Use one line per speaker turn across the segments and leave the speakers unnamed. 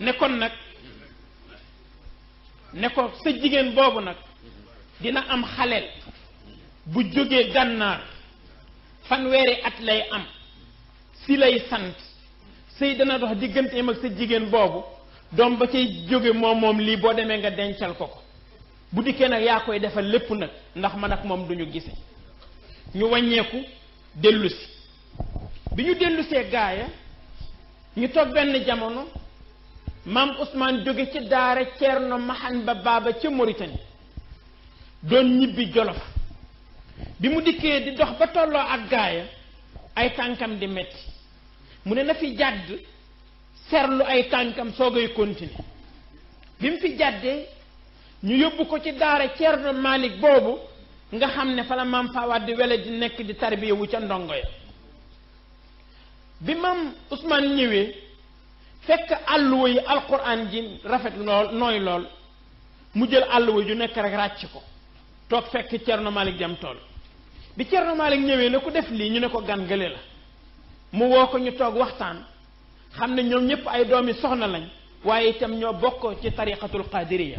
ne kon nag ne ko sa jigéen boobu nag dina am xaleel bu jógee gànnaar fanweeri at lay am si lay sant sëy dana dox digganteem ak sa jigéen boobu doom ba cay jóge moom lii boo demee nga dencal ko bu dikkee nag yaa koy defal lépp nag ndax man ak moom duñu gise ñu wàññeeku dellusi bi ñu dellusee gaaya ñu toog benn jamono maam Ousmane jóge ci daara Ceerno Mahan ba baaba ca Mauritanie doon ñibbi Jolof bi mu dikkee di dox ba tolloo ak gaaya ay tànkam di metti mu ne na fi jàdd serlu ay tànkam soogay continuer bi mu fi jàddee ñu yóbbu ko ci daara Ceerno Malik boobu nga xam ne fa la maam Fawad di wele di nekk di tarbiya wu ca ndongo ya bi maam Ousmane ñëwee fekk àlluwa yi alquran ji rafet lool nooy lool mu jël àlluwa ju nekk rek ràcc ko toog fekk Ceerno Malik dem tool bi Ceerno Malik ñëwee ne ku def lii ñu ne ko gan gële la mu woo ko ñu toog waxtaan xam ne ñoom ñëpp ay doomi soxna lañ waaye itam ñoo bokk ci tariqatul qadiriya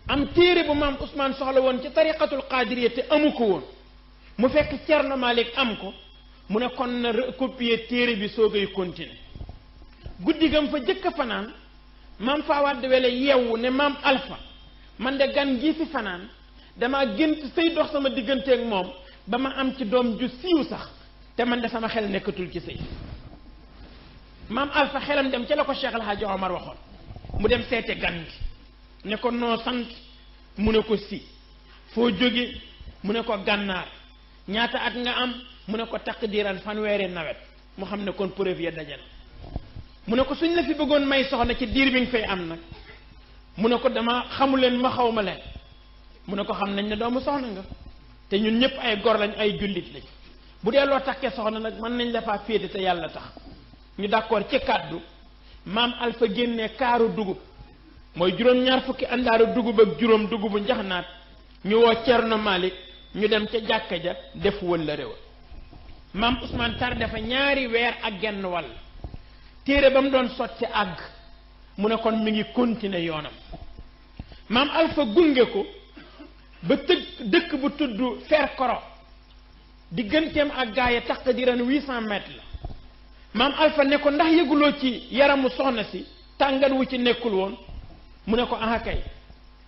am téere bu maam Ousmane soxla woon ci tariqatul qadiriya te amu ko woon mu fekk Ceerno Malik am ko mu ne kon na recopier téere bi soogay continuer guddi gam fa jëkk fanaan maam Fawad wele yeewu ne maam Alpha man de gan gii fi fanaan dama gént sëy dox sama digganteeg moom ba ma am ci doom ju siiw sax te man de sama xel nekkatul ci sëy maam Alpha xelam dem ca la ko Cheikh El Hadj Omar waxoon mu dem seete gan gi ne ko noo sant mu ne ko si foo jóge mu ne ko gànnaar ñaata at nga am mu ne ko taqdiran fanweeri nawet mu xam ne kon preuve ya daje na mu ne ko suñ la fi bëggoon may soxna ci diir bi nga fay am nag mu ne ko dama xamu leen ma xaw ma leen mu ne ko xam nañ ne doomu soxna nga te ñun ñëpp ay gor lañ ay jullit lañ bu dee loo takkee soxna nag mën nañ la faa féete te yàlla tax ñu d'accord ci kàddu maam Alpha génnee kaaru dugub mooy juróom-ñaar fukki àndaaru dugub ak juróom dugubu njaxnaat ñu woo Ceerno Malik ñu dem ca jàkka ja def wëlla réew maam Ousmane tar dafa ñaari weer ak genn wàll téere ba mu doon sotti àgg mu ne kon mi ngi continuer yoonam maam Alpha gunge ko ba dëkk bu tudd Ferkoro digganteem ak gaaya taqdiran 800 mètres la maam Alpha ne ko ndax yëguloo ci yaramu soxna si tàngat wu ci nekkul woon mu ne ko aha kay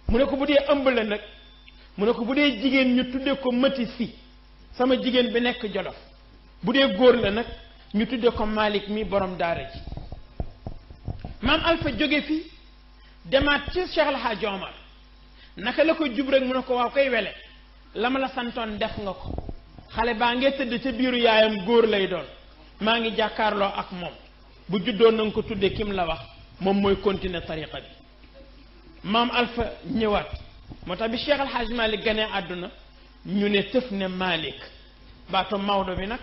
mu ne ko bu dee ëmb la nag mu ne ko bu dee jigéen ñu tudde ko mati si sama jigéen bi nekk Jolof bu dee góor la nag ñu tudde ko Malik mi borom daara ji maam Alpha jóge fi demaat ci Cheikh El Hadj Omar naka la ko jub rek mu ne ko waaw koy wele la ma la santoon def nga ko xale baa ngee tëdd ca biiru yaayam góor lay doon maa ngi jàkkaarloo ak moom bu juddoo na nga ko tudde kim la wax moom mooy continuer tariqa bi maam Alpha ñëwaat moo tax bi Cheikh El Hadj Malick ganee àdduna ñu ne tëf ne Malick baatu Maodo bi nag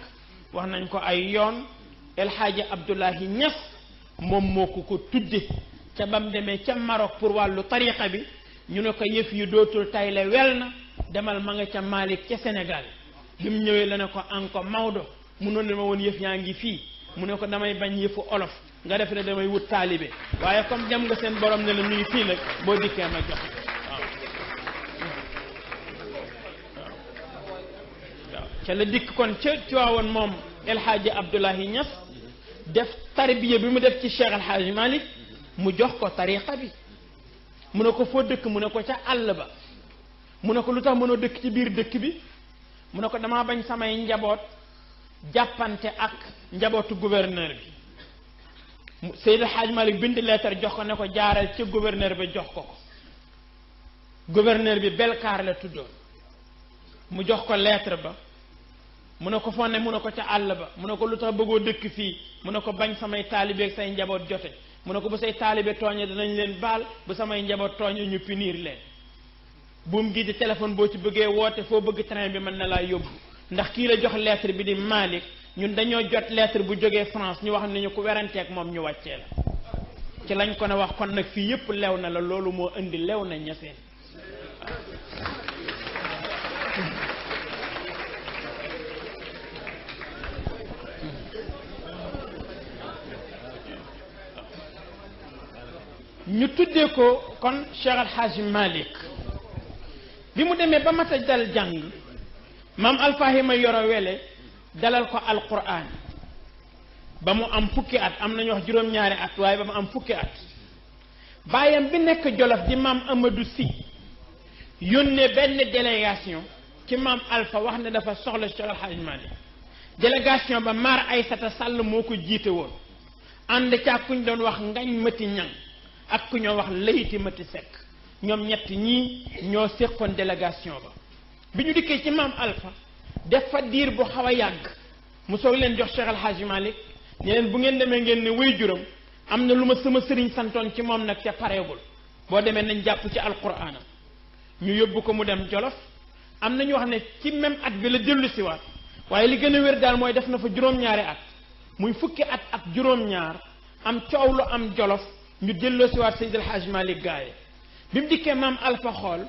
wax nañ ko ay yoon El Hadj Abdoulahi Niass moom moo ko tudde ca bam demee ca Maroc pour wàllu tariqa bi ñu ne ko yëf yu dootul tayle wel na demal ma nga ca Malick ca Sénégal bi mu ñëwee la ne ko anko Maodo munoon ne ma woon yëf yaa ngi fii mu ne ko damay bañ yëfu olof nga def ne damay wut taalibe waaye comme dem nga seen borom ne la mi ngi fii nag boo dikkee ma jox waaw ca la dikk kon ca Tiwaawoon moom El Hadji Abdoulahi Niass def tarbiya bi mu def ci Cheikh El Hadji Malick mu jox ko tariqa bi mu ne ko foo dëkk mu ne ko ca àll ba mu ne ko lu tax mënoo dëkk ci biir dëkk bi mu ne ko damaa bañ samay njaboot jàppante ak njabootu gouverneur bi Seydi El Hadji Malick bind lettre jox ko ne ko jaaral ca gouverneur bi jox ko gouverneur bi Belkaar la tuddoon mu jox ko lettre ba mu ne ko foo ne mu ne ko ca àll ba mu ne ko lu tax bëggoo dëkk fii mu ne ko bañ samay taalibe ak say njaboot jote mu ne ko bu say taalibe tooñe danañ leen baal bu samay njaboot tooñe ñu punir leen buum gi di téléphone boo ci bëggee woote foo bëgg train bi mën na laa yóbbu ndax kii la jox lettre bi di Malick ñun dañoo jot lettre bu jógee France ñu wax ne ñu ko weranteeg moom ñu wàccee la ci lañ ko ne wax kon nag fii yëpp lew na la loolu moo indi lew na ñaseen ñu tuddee ko kon Cheikh Al Hadj Malick bi mu demee ba mat a dal jàng maam Alfahima Yoro Wele dalal ko alquran ba mu am fukki at am nañu wax juróom-ñaari at waaye ba mu am fukki at baayam bi nekk Jolof di maam Amadou Sy yónnee benn délégation ci maam Alpha wax ne dafa soxla Cheikh Al Hadj Malick délégation ba Mar Aysata Sall moo ko jiite woon ànd ca ku ñu doon wax Ngañ Mati Ñang ak ku ñoo wax Layti Mati Sekk ñoom ñett ñii ñoo séqoon délégation ba bi ñu dikkee ci maam Alpha def fa diir bu xaw a yàgg mu soog leen jox Cheikh Al Hadj Malick ne leen bu ngeen demee ngeen ne way juram am na lu ma sama sëriñ santoon ci moom nag te pareegul boo demee nañ jàpp ci alquraanam ñu yóbbu ko mu dem Jolof am na ñu wax ne ci même at bi la dellu siwaat waaye li gën a wér daal mooy def na fa juróom-ñaari at muy fukki at ak juróom-ñaar am coow lu am Jolof ñu delloo siwaat Seydil Hadj Malick gaaye bi mu dikkee maam Alpha xool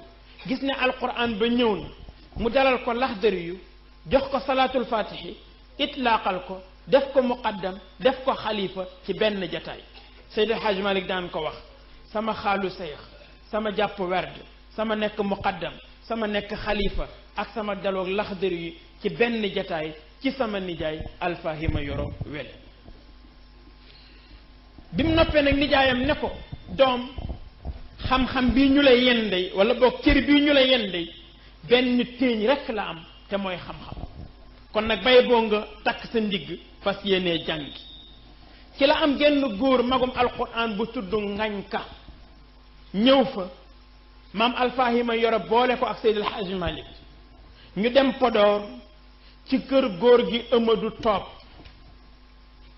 gis ne alquran ba ñëw na mu dalal ko laxdari yu jox ko salaatul fatihi itlaaqal ko def ko muqaddam def ko xalifa ci benn jataay Seydil Hadj Malick daan ko wax sama xaalu seex sama jàpp werd sama nekk muqaddam sama nekk xalifa ak sama daloog laxdari yi ci benn jataay ci sama nijaay Alfahima Yoro Wele bi mu noppee nag nijaayam ne ko doom xam-xam bii ñu lay yendey wala boog cër bii ñu lay yendey benn téeñ rekk la am te mooy xam-xam kon nag bay boo nga takk sa ndigg fas yéenee jàngi ci la am genn góor magum alquran bu tudd Ngañ Ka ñëw fa maam Alfahima Yoro boole ko ak Seydil Hadj Malick ñu dem Podor ci kër góor gi Amadou Top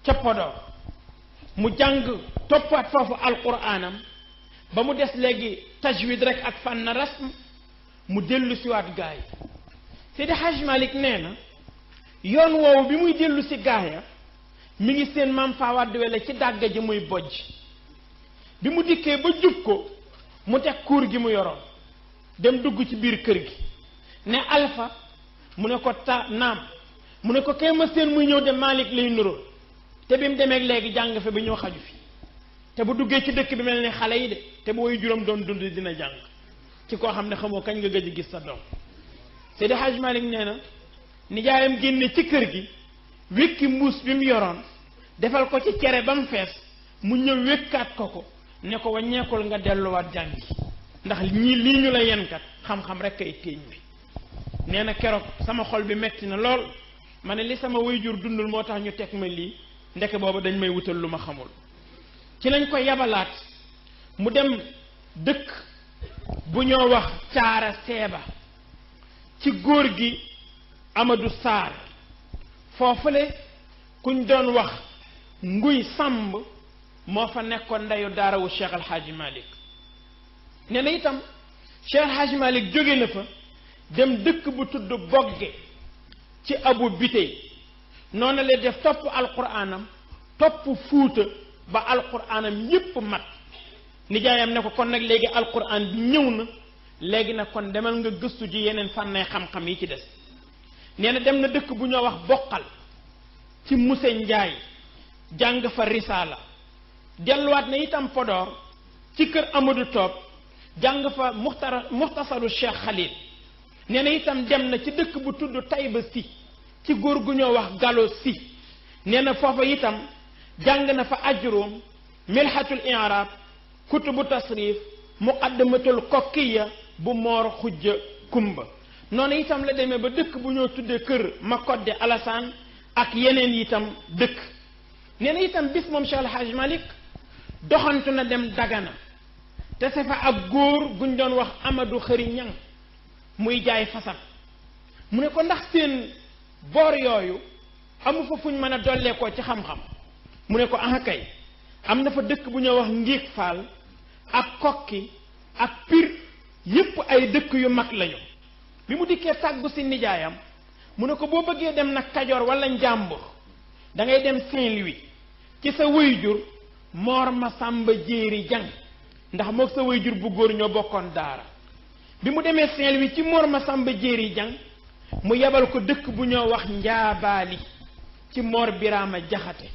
ca Podor mu jàng toppaat foofu alquranam ba mu des léegi tajwid rek ak fànn rasm mu dellu siwaat gaay Seydi Hadj Malick nee na yoon woowu bi muy dellu si gaaya mi ngi seen maam Fawad Wele ci dàgga ji muy bojj bi mu dikkee ba jub ko mu teg kuur gi mu yoroon dem dugg ci biir kër gi ne Alpha mu ne ko naam mu ne ko kay ma seen muy ñëw de Malick lay nuroo te bi mu demee léegi jàng fe bi ñoo xaju fi te bu duggee ci dëkk bi mel ni xale yi de te bu way juróom doon dund dina jàng ci koo xam ne xamoo kañ nga gëj a gis sa doom Seydi Hadj Malick nee na nijaayam génne ci kër gi wékki mbuus bi mu yoroon defal ko ci cere ba mu fees mu ñëw wékkaat ko ne ko waññeekul nga delluwaat jàngi ndax lii ñu la yenkat xam-xam rek ay téeñ bi nee na keroog sama xol bi metti na lool ma ne li sama waajur dundul moo tax ñu teg ma lii ndeke boobu dañ may wutal lu ma xamul ci lañ ko yabalaat mu dem dëkk bu ñoo wax caara seeba ci góor gi Amadou Sarr foofule kuñ doon wax nguy sàmb moo fa nekkoon ndeyu daarawu Cheikh Al Hadj Malick nee na itam Cheikh Al Hadj Malick jóge na fa dem dëkk bu tudd Bogge ci Abu Bitey noonu la def topp alquranam topp Fuuta ba alquranam yépp mat nijaayam ne ko kon nag léegi alquran bi ñëw na léegi nag kon demal nga gëstu ji yeneen fànnay xam-xam yi ci des nee na dem na dëkk bu ñoo wax Boqal ci Muse Njaay jàng fa risaala delluwaat na itam Podor ci kër Amadou Top jàng fa muxtasaru Cheikh Khalil nee na itam dem na ci dëkk bu tudd Tayba Si ci góor gu ñoo wax Galo Si nee na foofa itam jàng na fa ajruum milhatul i'rab kutubu tasrif muqaddamatul kokkiya bu moor xujja kumba noonu itam la demee ba dëkk bu ñoo tuddee kër Makodde Alassane ak yeneen itam dëkk nee na itam bis moom Cheikh Al Hadj Malick doxantu na dem Dagana te sa fa ak góor guñ doon wax Amadou Xëri Ñang muy jaay fasam mu ne ko ndax seen boor yooyu amu fa fuñ mën a dolleekoo ci xam-xam mu ne ko ah kay am na fa dëkk bu ñoo wax Ngiig Faal ak Kokki ak Pir yépp ay dëkk yu mag lañu bi mu dikkee tàggu si nijaayam mu ne ko boo bëggee dem nag Kajoor wala Njàmbur da ngay dem Saint-Louis ci sa wayjur Mor Masamba Jéeri Jang ndax mook sa wayjur bu góor ñoo bokkoon daara bi mu demee Saint-Louis ci Mor Masamba Jéeri Jang mu yebal ko dëkk bu ñoo wax Njaabaali ci Mor Biraama Jaxate